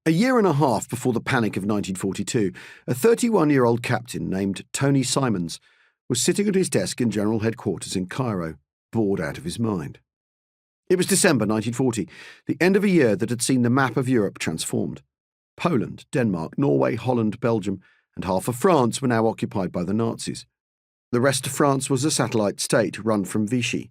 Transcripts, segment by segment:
A year and a half before the panic of 1942, a 31-year-old captain named Tony Simons was sitting at his desk in General Headquarters in Cairo, bored out of his mind. It was December 1940, the end of a year that had seen the map of Europe transformed. Poland, Denmark, Norway, Holland, Belgium, and half of France were now occupied by the Nazis. The rest of France was a satellite state run from Vichy.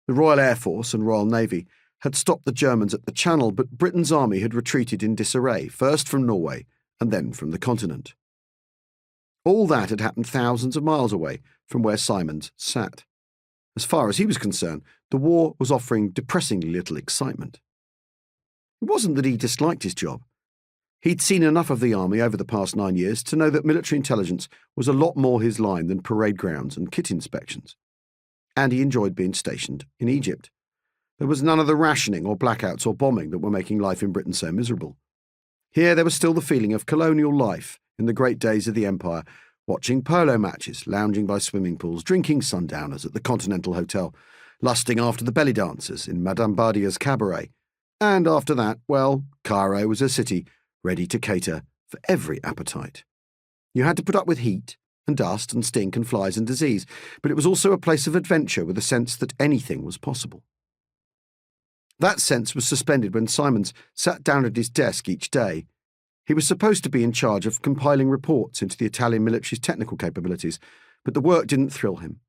The Royal Air Force and Royal Navy had stopped the Germans at the Channel, but Britain's army had retreated in disarray, first from Norway and then from the continent. All that had happened thousands of miles away from where Simons sat. As far as he was concerned, the war was offering depressingly little excitement. It wasn't that he disliked his job. He'd seen enough of the army over the past 9 years to know that military intelligence was a lot more his line than parade grounds and kit inspections. And he enjoyed being stationed in Egypt. There was none of the rationing or blackouts or bombing that were making life in Britain so miserable. Here there was still the feeling of colonial life in the great days of the Empire, watching polo matches, lounging by swimming pools, drinking sundowners at the Continental Hotel, lusting after the belly dancers in Madame Badia's cabaret. And after that, well, Cairo was a city ready to cater for every appetite. You had to put up with heat and dust and stink and flies and disease, but it was also a place of adventure with a sense that anything was possible. That sense was suspended when Simons sat down at his desk each day. He was supposed to be in charge of compiling reports into the Italian military's technical capabilities, but the work didn't thrill him.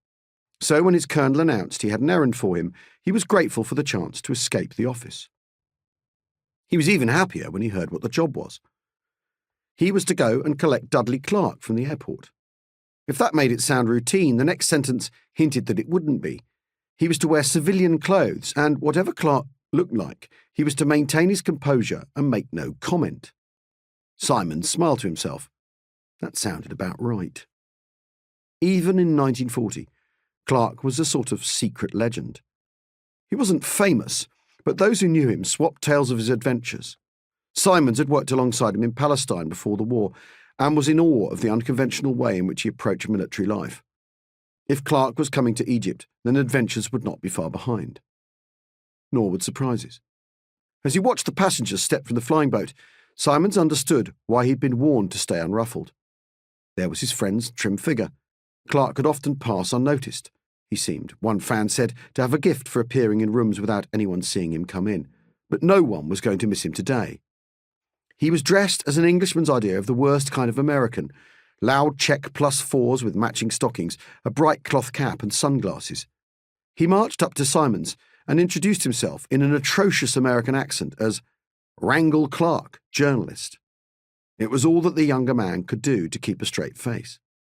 So when his colonel announced he had an errand for him, he was grateful for the chance to escape the office. He was even happier when he heard what the job was. He was to go and collect Dudley Clarke from the airport. If that made it sound routine, the next sentence hinted that it wouldn't be. He was to wear civilian clothes, and whatever Clarke looked like, he was to maintain his composure and make no comment. Simons smiled to himself. That sounded about right. Even in 1940, Clarke was a sort of secret legend. He wasn't famous, but those who knew him swapped tales of his adventures. Simons had worked alongside him in Palestine before the war and was in awe of the unconventional way in which he approached military life. If Clarke was coming to Egypt, then adventures would not be far behind. Nor would surprises. As he watched the passengers step from the flying boat, Simons understood why he'd been warned to stay unruffled. There was his friend's trim figure. Clarke could often pass unnoticed. He seemed, one fan said, to have a gift for appearing in rooms without anyone seeing him come in. But no one was going to miss him today. He was dressed as an Englishman's idea of the worst kind of American, loud check +4s with matching stockings, a bright cloth cap and sunglasses. He marched up to Simons and introduced himself in an atrocious American accent as Wrangle Clarke, journalist. It was all that the younger man could do to keep a straight face.